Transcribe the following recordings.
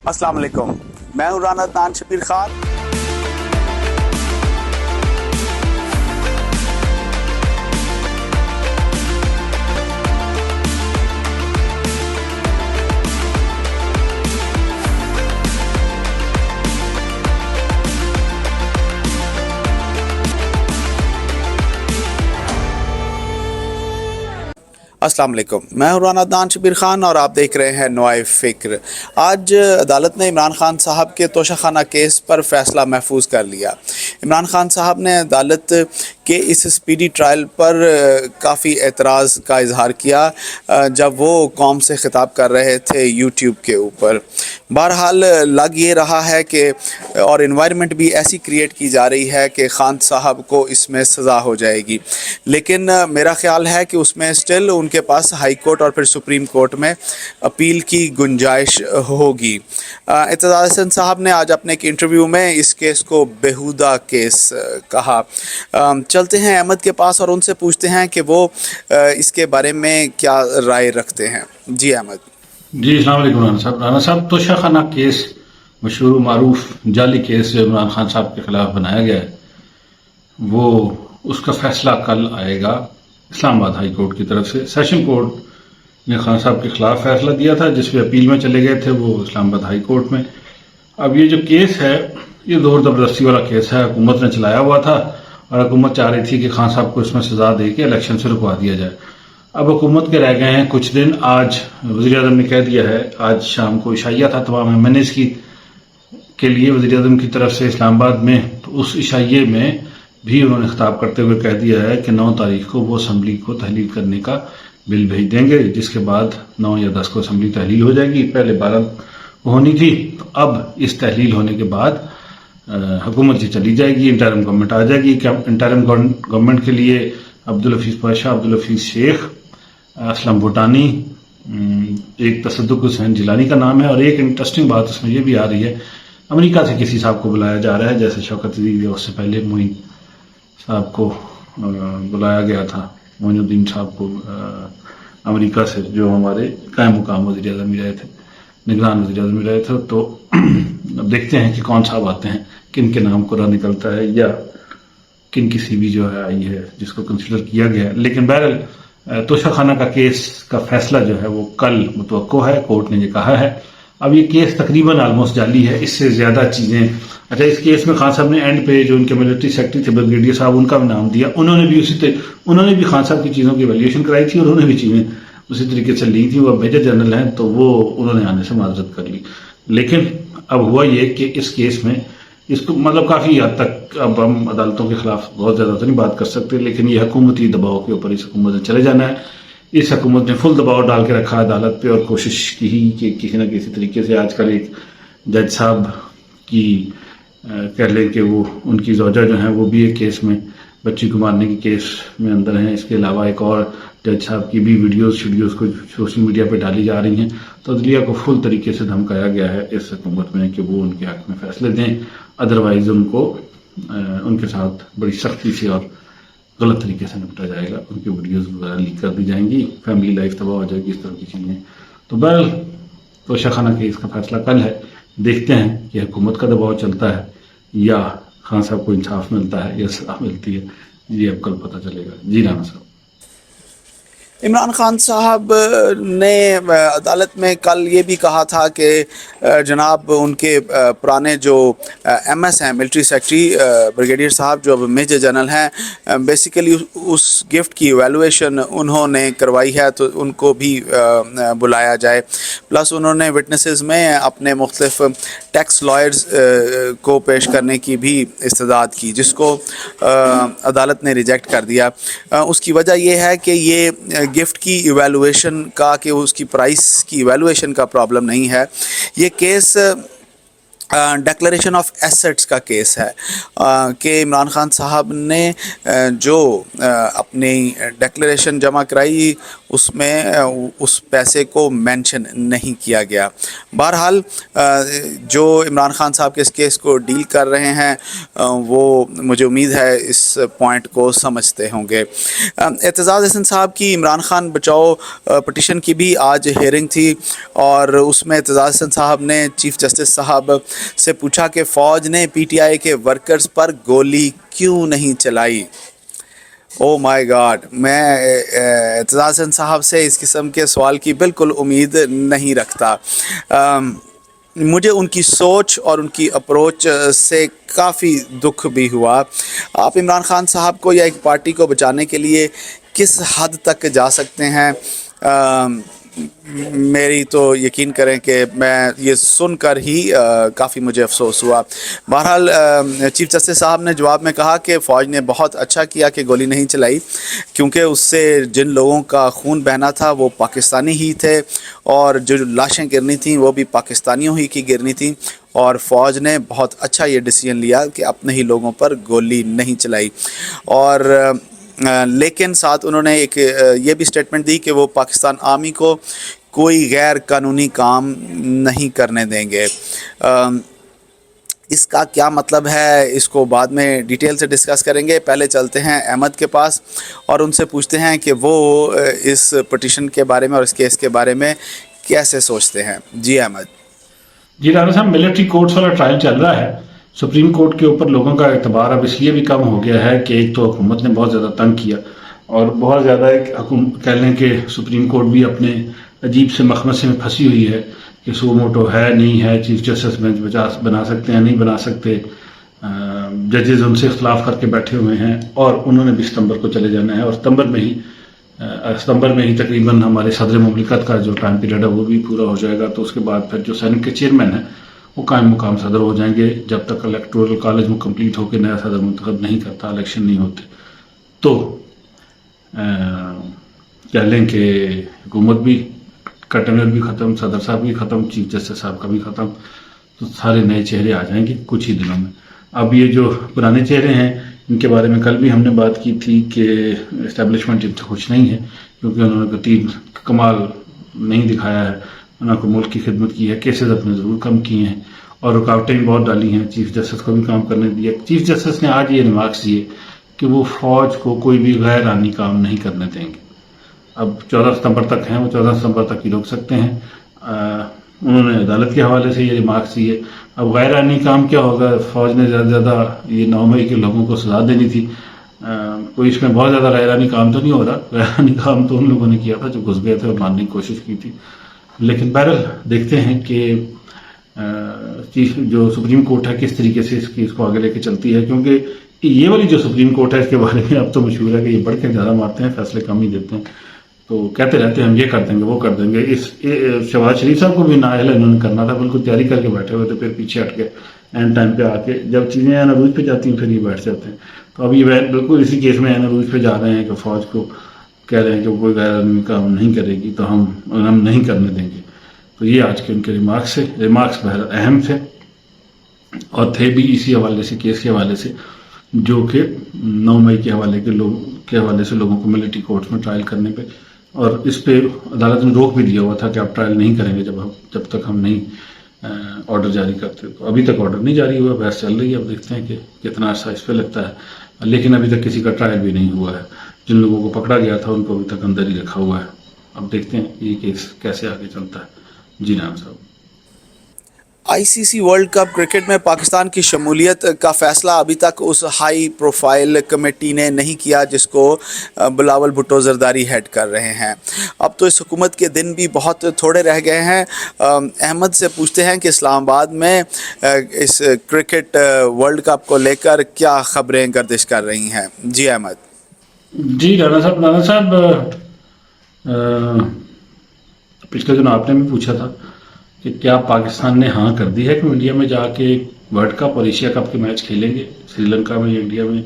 السلام علیکم، میں ہوں رانا عدنان شبیر خان۔ السلام علیکم، میں ہوں رانا عدنان شبیر خان اور آپ دیکھ رہے ہیں نوائے فکر۔ آج عدالت نے عمران خان صاحب کے توشہ خانہ کیس پر فیصلہ محفوظ کر لیا۔ عمران خان صاحب نے عدالت کے اس سپیڈی ٹرائل پر کافی اعتراض کا اظہار کیا جب وہ قوم سے خطاب کر رہے تھے یوٹیوب کے اوپر۔ بہرحال لگ یہ رہا ہے کہ اور انوائرمنٹ بھی ایسی کریٹ کی جا رہی ہے کہ خان صاحب کو اس میں سزا ہو جائے گی، لیکن میرا خیال ہے کہ اس میں اسٹل ان کے پاس ہائی کورٹ اور پھر سپریم کورٹ میں اپیل کی گنجائش ہوگی۔ اعتزاز احسن صاحب نے آج اپنے ایک انٹرویو میں اس کیس کو بیہودہ کیس کہا۔ چلتے ہیں احمد کے پاس اور ان سے پوچھتے ہیں کہ وہ اس کے بارے میں کیا رائے رکھتے ہیں۔ جی احمد۔ جی السلام علیکم رانا صاحب توشہ خانہ کیس مشہور و معروف جعلی کیس جو عمران خان صاحب کے خلاف بنایا گیا ہے، وہ اس کا فیصلہ کل آئے گا اسلام آباد ہائی کورٹ کی طرف سے۔ سیشن کورٹ نے خان صاحب کے خلاف فیصلہ دیا تھا، جس پہ اپیل میں چلے گئے تھے وہ اسلام آباد ہائی کورٹ میں۔ اب یہ جو کیس ہے یہ زور زبردستی والا کیس ہے، حکومت نے چلایا ہوا تھا اور حکومت چاہ رہی تھی کہ خان صاحب کو اس میں سزا دے کے الیکشن سے رکوا دیا جائے۔ اب حکومت کے رہ گئے ہیں کچھ دن۔ آج وزیر اعظم نے کہہ دیا ہے، آج شام کو عشائیہ تھا تمام MNAs کے لیے وزیر اعظم کی طرف سے اسلام آباد میں، تو اس عشائیے میں بھی انہوں نے خطاب کرتے ہوئے کہہ دیا ہے کہ 9 تاریخ کو وہ اسمبلی کو تحلیل کرنے کا بل بھیج دیں گے، جس کے بعد 9 یا 10 کو اسمبلی تحلیل ہو جائے گی۔ پہلے 12 کو ہونی تھی، تو اب اس تحلیل ہونے کے بعد حکومت سے چلی جائے گی، انٹرم گورنمنٹ آ جائے گی۔ انٹرم گورنمنٹ کے لیے عبدالحفیظ پاشا، عبدالحفیظ شیخ، اسلم بھوٹانی، ایک تصدق حسین جیلانی کا نام ہے، اور ایک انٹرسٹنگ بات اس میں یہ بھی آ رہی ہے، امریکہ سے کسی صاحب کو بلایا جا رہا ہے، جیسے شوکت عزیز یا اس سے پہلے معین صاحب کو بلایا گیا تھا، معین الدین صاحب کو امریکہ سے، جو ہمارے قائم مقام وزیر اعظم بھی رہے تھے، نگران وزیر اعظم بھی رہے تھے۔ تو اب دیکھتے ہیں کہ کون صاحب آتے ہیں، کن کے نام کو نکلتا ہے یا کن کی سی وی جو ہے آئی ہے جس کو کنسیڈر کیا گیا ہے۔ لیکن بہرحال توشہ خانہ کا کیس کا فیصلہ جو ہے وہ کل متوقع ہے، کورٹ نے یہ کہا ہے۔ اب یہ کیس تقریباً آلموسٹ جعلی ہے، اس سے زیادہ چیزیں۔ اچھا، اس کیس میں خان صاحب نے اینڈ پہ جو ان کے ملٹری سیکرٹری تھے بریگیڈیئر صاحب، ان کا بھی نام دیا، انہوں نے بھی خان صاحب کی چیزوں کی ایویلیوشن کرائی تھی اور انہوں نے بھی چیزیں اسی طریقے سے لی تھی۔ وہ میجر جنرل ہیں تو وہ انہوں نے آنے سے معذرت کر لی۔ لیکن اب ہوا یہ کہ اس کیس میں اس کو مطلب کافی حد تک اب ہم عدالتوں کے خلاف بہت زیادہ تو نہیں بات کر سکتے، لیکن یہ حکومتی دباؤ کے اوپر اس حکومت نے چلے جانا ہے۔ اس حکومت نے فل دباؤ ڈال کے رکھا عدالت پہ اور کوشش کی ہی کہ کسی نہ کسی طریقے سے آج کل ایک جج صاحب کی کہہ لیں کہ وہ ان کی زوجہ جو ہیں وہ بھی ایک کیس میں بچی کو مارنے کے کیس میں اندر ہیں۔ اس کے علاوہ ایک اور جج صاحب کی بھی ویڈیوز کو سوشل میڈیا پہ ڈالی جا رہی ہیں۔ تو عدلیہ کو فل طریقے سے دھمکایا گیا ہے اس حکومت میں کہ وہ ان کے حق میں فیصلے دیں، ادروائز ان کے ساتھ بڑی سختی سے اور غلط طریقے سے نپٹا جائے گا، ان کی ویڈیوز وغیرہ لیک کر دی جائیں گی، فیملی لائف تباہ ہو جائے گی، اس طرح کی چیزیں۔ تو بہرحال توشہ خانہ کیس کا فیصلہ کل ہے، دیکھتے ہیں کہ حکومت کا دباؤ چلتا ہے یا خان صاحب کو انصاف ملتا ہے یا سزا ملتی ہے۔ یہ اب کل پتہ چلے گا۔ جی رانا صاحب۔ عمران خان صاحب نے عدالت میں کل یہ بھی کہا تھا کہ جناب ان کے پرانے جو MS ہیں ملٹری سیکرٹری بریگیڈیئر صاحب جو اب میجر جنرل ہیں، بیسیکلی اس گفٹ کی ایویلویشن انہوں نے کروائی ہے تو ان کو بھی بلایا جائے۔ پلس انہوں نے وٹنسز میں اپنے مختلف ٹیکس لائرز کو پیش کرنے کی بھی استدعا کی، جس کو عدالت نے ریجیکٹ کر دیا۔ اس کی وجہ یہ ہے کہ یہ گفٹ کی ایویلویشن کا، کہ اس کی پرائس کی ایویلویشن کا پرابلم نہیں ہے، یہ کیس ڈکلیریشن آف ایسٹس کا کیس ہے کہ عمران خان صاحب نے جو اپنی ڈکلیریشن جمع کرائی اس میں اس پیسے کو مینشن نہیں کیا گیا. بہرحال جو عمران خان صاحب کے اس کیس کو ڈیل کر رہے ہیں وہ مجھے امید ہے اس پوائنٹ کو سمجھتے ہوں گے. اعتزاز احسن صاحب کی عمران خان بچاؤ پٹیشن کی بھی آج ہیئرنگ تھی اور اس میں اعتزاز احسن صاحب نے چیف جسٹس صاحب سے پوچھا کہ فوج نے پی ٹی آئی کے ورکرز پر گولی کیوں نہیں چلائی. او مائی گاڈ, میں اعتزاز احسن صاحب سے اس قسم کے سوال کی بالکل امید نہیں رکھتا. مجھے ان کی سوچ اور ان کی اپروچ سے کافی دکھ بھی ہوا. آپ عمران خان صاحب کو یا ایک پارٹی کو بچانے کے لیے کس حد تک جا سکتے ہیں, میری تو یقین کریں کہ میں یہ سن کر ہی کافی مجھے افسوس ہوا. بہرحال چیف جسٹس صاحب نے جواب میں کہا کہ فوج نے بہت اچھا کیا کہ گولی نہیں چلائی, کیونکہ اس سے جن لوگوں کا خون بہنا تھا وہ پاکستانی ہی تھے اور جو لاشیں گرنی تھیں وہ بھی پاکستانیوں ہی کی گرنی تھیں, اور فوج نے بہت اچھا یہ ڈیسیژن لیا کہ اپنے ہی لوگوں پر گولی نہیں چلائی. اور لیکن ساتھ انہوں نے ایک یہ بھی سٹیٹمنٹ دی کہ وہ پاکستان آرمی کو کوئی غیر قانونی کام نہیں کرنے دیں گے. اس کا کیا مطلب ہے اس کو بعد میں ڈیٹیل سے ڈسکس کریں گے. پہلے چلتے ہیں احمد کے پاس اور ان سے پوچھتے ہیں کہ وہ اس پٹیشن کے بارے میں اور اس کیس کے بارے میں کیسے سوچتے ہیں. جی احمد. جی رانا صاحب, ملٹری کورٹس والا ٹرائل چل رہا ہے. سپریم کورٹ کے اوپر لوگوں کا اعتبار اب اس لیے بھی کم ہو گیا ہے کہ ایک تو حکومت نے بہت زیادہ تنگ کیا اور بہت زیادہ کہہ لیں کہ سپریم کورٹ بھی اپنے عجیب سے مخمصے میں پھنسی ہوئی ہے کہ سو موٹو ہے نہیں ہے, چیف جسٹس بینچ بنا سکتے ہیں نہیں بنا سکتے, ججز ان سے اختلاف کر کے بیٹھے ہوئے ہیں اور انہوں نے بھی ستمبر کو چلے جانا ہے اور ستمبر میں ہی تقریباً ہمارے صدر مملکت کا جو ٹائم پیریڈ ہے وہ بھی پورا ہو جائے گا. تو اس کے بعد پھر جو سینٹ کے چیئرمین ہیں وہ قائم مقام صدر ہو جائیں گے جب تک الیکٹورل کالج میں کمپلیٹ ہو کے نیا صدر منتخب نہیں کرتا, الیکشن نہیں ہوتے. تو کہہ لیں کہ حکومت بھی کا ٹینیور بھی ختم, صدر صاحب بھی ختم, چیف جسٹس صاحب کا بھی ختم, تو سارے نئے چہرے آ جائیں گے کچھ ہی دنوں میں. اب یہ جو پرانے چہرے ہیں ان کے بارے میں کل بھی ہم نے بات کی تھی کہ اسٹیبلشمنٹ ان سے خوش نہیں ہے کیونکہ انہوں نے کوئی کمال نہیں دکھایا ہے, انہوں نے ملک کی خدمت کی ہے, کیسز اپنے ضرور کم کیے ہیں اور رکاوٹیں بھی بہت ڈالی ہیں. چیف جسٹس کو بھی کام کرنے دیا. چیف جسٹس نے آج یہ ریمارکس دیے کہ وہ فوج کو کوئی بھی غیر آئینی کام نہیں کرنے دیں گے. اب 14 ستمبر تک ہیں, وہ 14 ستمبر تک ہی روک سکتے ہیں. انہوں نے عدالت کے حوالے سے یہ ریمارکس دیے. اب غیر آئینی کام کیا ہوگا, فوج نے زیادہ سے زیادہ یہ 9 مئی کے لوگوں کو سزا دینی تھی. کوئی اس میں بہت زیادہ غیر آئینی کام تو نہیں ہو رہا, غیر آئینی کام تو ان لوگوں نے کیا تھا جو گھس گئے تھے اور ماننے کی کوشش کی تھی. لیکن بہرحال دیکھتے ہیں کہ جو سپریم کورٹ ہے کس طریقے سے اس کیس کو آگے لے کے چلتی ہے, کیونکہ یہ والی جو سپریم کورٹ ہے اس کے بارے میں اب تو مشہور ہے کہ یہ بڑھ کے زیادہ مارتے ہیں, فیصلے کم ہی دیتے ہیں. تو کہتے رہتے ہیں ہم یہ کر دیں گے وہ کر دیں گے. اس شہباز شریف صاحب کو بھی نااہل انہوں نے کرنا تھا, بالکل تیاری کر کے بیٹھے ہوئے تھے, پھر پیچھے ہٹ کے اینڈ ٹائم پہ آ کے جب چیزیں عروج پہ جاتی ہیں پھر یہ بیٹھ جاتے ہیں. تو اب یہ بالکل اسی کیس میں عروج پہ جا رہے ہیں کہ فوج کو کہہ رہے ہیں کہ کوئی غیر آدمی کام نہیں کرے گی تو ہم نہیں کرنے دیں گے. تو یہ آج کے ان کے ریمارکس بہت اہم تھے اور تھے بھی اسی حوالے سے, کیس کے حوالے سے, جو کہ 9 مئی کے حوالے سے لوگوں کو ملٹری کورٹس میں ٹرائل کرنے پہ, اور اس پہ عدالت نے روک بھی دیا ہوا تھا کہ آپ ٹرائل نہیں کریں گے جب تک ہم نہیں آرڈر جاری کرتے. تو ابھی تک آرڈر نہیں جاری ہوا, بحث چل رہی ہے. اب دیکھتے ہیں کہ کتنا عرصہ اس پہ لگتا ہے, لیکن ابھی تک کسی کا ٹرائل بھی نہیں ہوا ہے. جن لوگوں کو پکڑا گیا تھا ان کو ابھی تک اندر ہی رکھا ہوا ہے. اب دیکھتے ہیں یہ کیس کیسے آگے چلتا ہے. جی نام صاحب. آئی سی سی ورلڈ کپ کرکٹ میں پاکستان کی شمولیت کا فیصلہ ابھی تک اس ہائی پروفائل کمیٹی نے نہیں کیا جس کو بلاول بھٹو زرداری ہیڈ کر رہے ہیں. اب تو اس حکومت کے دن بھی بہت تھوڑے رہ گئے ہیں. احمد سے پوچھتے ہیں کہ اسلام آباد میں اس کرکٹ ورلڈ کپ کو لے کر کیا خبریں گردش کر رہی ہیں. جی احمد. جی رانا صاحب پچھلے دن آپ نے بھی پوچھا تھا کہ کیا پاکستان نے ہاں کر دی ہے کہ انڈیا میں جا کے ورلڈ کپ اور ایشیا کپ کے میچ کھیلیں گے. سری لنکا میں یا انڈیا میں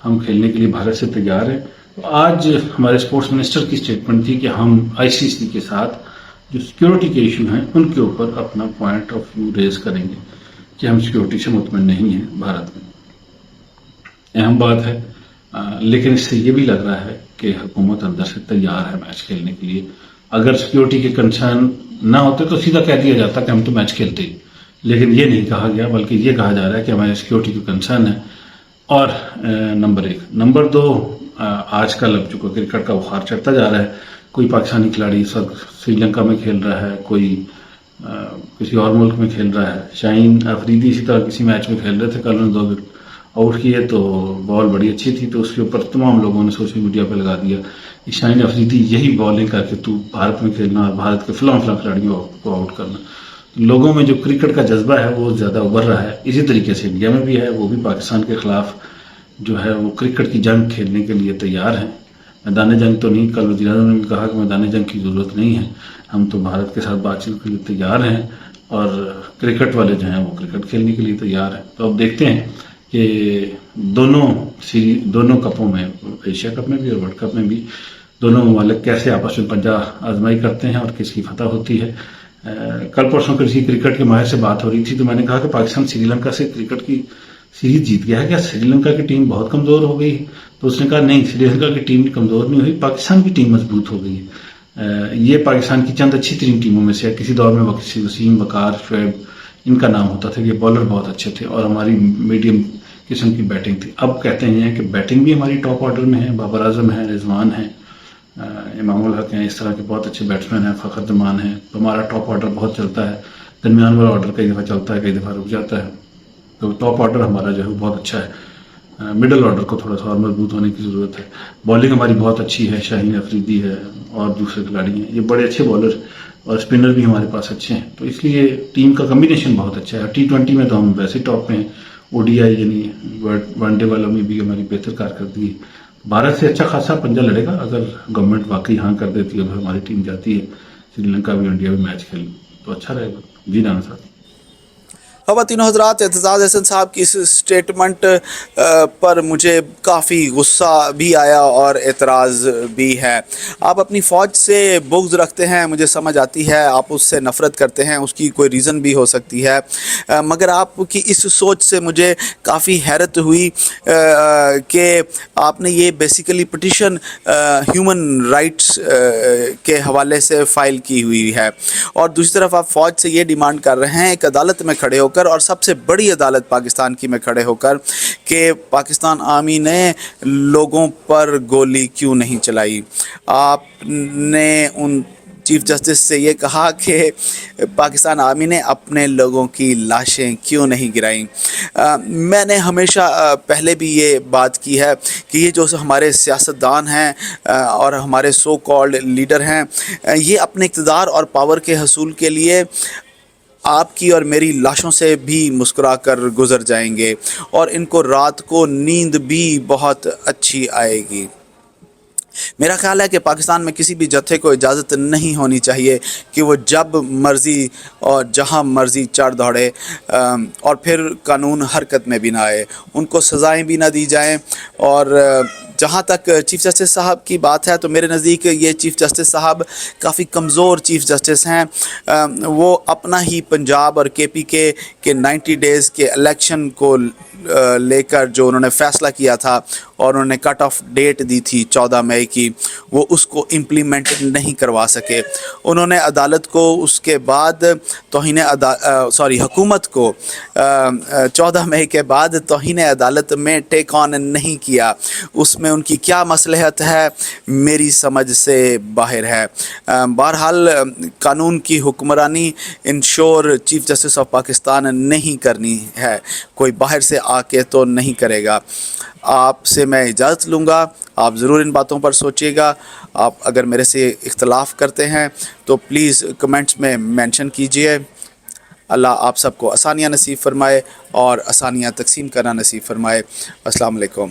ہم کھیلنے کے لیے بھارت سے تیار ہیں. تو آج ہمارے اسپورٹس منسٹر کی اسٹیٹمنٹ تھی کہ ہم آئی سی سی کے ساتھ جو سیکیورٹی کے ایشو ہیں ان کے اوپر اپنا پوائنٹ آف ویو ریز کریں گے کہ ہم سیکیورٹی سے مطمئن نہیں ہیں بھارت میں. اہم بات ہے لیکن اس سے یہ بھی لگ رہا ہے کہ حکومت اندر سے تیار ہے میچ کھیلنے کے لیے. اگر سیکیورٹی کے کنسرن نہ ہوتے تو سیدھا کہہ دیا جاتا کہ ہم تو میچ کھیلتے ہی, لیکن یہ نہیں کہا گیا, بلکہ یہ کہا جا رہا ہے کہ ہمارے سیکیورٹی کے کنسرن ہے. اور نمبر 1. نمبر 2, آج کل اب چونکہ کرکٹ کا بخار چڑھتا جا رہا ہے, کوئی پاکستانی کھلاڑی سری لنکا میں کھیل رہا ہے, کوئی کسی اور ملک میں کھیل رہا ہے. شاہین افریدی اسی طرح کسی میچ میں کھیل رہے تھے, کل انہوں نے 2 آؤٹ کیے تو بال بڑی اچھی تھی, تو اس کے اوپر تمام لوگوں نے سوشل میڈیا پہ لگا دیا کہ شاہین افریدی یہی بالنگ کر کے تو بھارت میں کھیلنا اور بھارت کے فلاں کھلاڑیوں کو آؤٹ کرنا. لوگوں میں جو کرکٹ کا جذبہ ہے وہ زیادہ ابھر رہا ہے. اسی طریقے سے انڈیا میں بھی ہے, وہ بھی پاکستان کے خلاف جو ہے وہ کرکٹ کی جنگ کھیلنے کے لیے تیار ہیں. میدان جنگ تو نہیں, کل وزیر اعظم نے بھی کہا کہ میدان جنگ کی ضرورت نہیں ہے, ہم تو بھارت کے ساتھ بات چیت کے لیے تیار ہیں, اور کرکٹ والے جو ہیں وہ کرکٹ کھیلنے کے لیے تیار ہیں. تو اب دیکھتے ہیں کہ دونوں کپوں میں, ایشیا کپ میں بھی اور ورلڈ کپ میں بھی, دونوں ممالک کیسے آپس میں پنجہ آزمائی کرتے ہیں اور کس کی فتح ہوتی ہے. کل پرسوں کسی کرکٹ کے ماہر سے بات ہو رہی تھی تو میں نے کہا کہ پاکستان سری لنکا سے کرکٹ کی سیریز جیت گیا ہے, کیا سری لنکا کی ٹیم بہت کمزور ہو گئی؟ تو اس نے کہا نہیں, سری لنکا کی ٹیم کمزور نہیں ہوئی, پاکستان کی ٹیم مضبوط ہو گئی ہے. یہ پاکستان کی چند اچھی ترین ٹیموں میں سے ہے. کسی دور میں وسیم, وقار, شعیب ان کا نام ہوتا تھا کہ بالر بہت اچھے تھے اور ہماری میڈیم قسم کی بیٹنگ تھی. اب کہتے ہیں کہ بیٹنگ بھی ہماری ٹاپ آرڈر میں ہے, بابر اعظم ہے, رضوان ہے, امام الحق ہیں, اس طرح کے بہت اچھے بیٹسمین ہیں, فخر زمان ہیں. تو ہمارا ٹاپ آرڈر بہت چلتا ہے, درمیان والا آرڈر کئی دفعہ چلتا ہے, کئی دفعہ رک جاتا ہے. تو ٹاپ آرڈر ہمارا جو ہے بہت اچھا ہے. مڈل آرڈر کو تھوڑا سا اور مضبوط ہونے کی ضرورت ہے. بالنگ ہماری بہت اچھی ہے, شاہین افریدی ہے اور دوسرے کھلاڑی ہیں, یہ بڑے اچھے بالر, اور اسپنر بھی ہمارے پاس اچھے ہیں. تو اس لیے ٹیم کا کمبینیشن بہت اچھا ہے. T20 میں تو ہم ویسے ٹاپ پہ ہیں, ODI یعنی ون ڈے والوں میں بھی ہماری بہتر کارکردگی ہے. بھارت سے اچھا خاصا پنجہ لڑے گا اگر گورنمنٹ واقعی ہاں کر دیتی ہے, اگر ہماری ٹیم جاتی ہے سری لنکا بھی انڈیا بھی میچ کھیل تو اچھا رہے گا. جی رانا صاحب. خواتین و حضرات, اعتزاز احسن صاحب کی اس سٹیٹمنٹ پر مجھے کافی غصہ بھی آیا اور اعتراض بھی ہے. آپ اپنی فوج سے بغض رکھتے ہیں, مجھے سمجھ آتی ہے, آپ اس سے نفرت کرتے ہیں, اس کی کوئی ریزن بھی ہو سکتی ہے, مگر آپ کی اس سوچ سے مجھے کافی حیرت ہوئی کہ آپ نے یہ بیسیکلی پٹیشن ہیومن رائٹس کے حوالے سے فائل کی ہوئی ہے, اور دوسری طرف آپ فوج سے یہ ڈیمانڈ کر رہے ہیں ایک عدالت میں کھڑے ہو کر, اور سب سے بڑی عدالت پاکستان کی میں کھڑے ہو کر, کہ پاکستان آرمی نے لوگوں پر گولی کیوں نہیں چلائی. آپ نے ان چیف جسٹس سے یہ کہا کہ پاکستان آرمی نے اپنے لوگوں کی لاشیں کیوں نہیں گرائیں. میں نے ہمیشہ پہلے بھی یہ بات کی ہے کہ یہ جو ہمارے سیاستدان ہیں اور ہمارے سو کالڈ لیڈر ہیں, یہ اپنے اقتدار اور پاور کے حصول کے لیے آپ کی اور میری لاشوں سے بھی مسکرا کر گزر جائیں گے, اور ان کو رات کو نیند بھی بہت اچھی آئے گی. میرا خیال ہے کہ پاکستان میں کسی بھی جتھے کو اجازت نہیں ہونی چاہیے کہ وہ جب مرضی اور جہاں مرضی چڑھ دوڑے اور پھر قانون حرکت میں بھی نہ آئے, ان کو سزائیں بھی نہ دی جائیں. اور جہاں تک چیف جسٹس صاحب کی بات ہے تو میرے نزدیک یہ چیف جسٹس صاحب کافی کمزور چیف جسٹس ہیں. وہ اپنا ہی پنجاب اور KPK کے 90 ڈیز کے الیکشن کو لے کر جو انہوں نے فیصلہ کیا تھا اور انہوں نے کٹ آف ڈیٹ دی تھی 14 مئی کی, وہ اس کو امپلیمنٹ نہیں کروا سکے. انہوں نے عدالت کو اس کے بعد حکومت کو 14 مئی کے بعد توہین عدالت میں ٹیک آن نہیں کیا. اس میں ان کی کیا مصلحت ہے میری سمجھ سے باہر ہے. بہرحال قانون کی حکمرانی ensure chief justice of Pakistan نہیں کرنی ہے, کوئی باہر سے آ کے تو نہیں کرے گا. آپ سے میں اجازت لوں گا, آپ ضرور ان باتوں پر سوچیے گا. آپ اگر میرے سے اختلاف کرتے ہیں تو پلیز کمنٹس میں مینشن کیجئے. اللہ آپ سب کو آسانیاں نصیب فرمائے اور آسانیاں تقسیم کرنا نصیب فرمائے. السلام علیکم.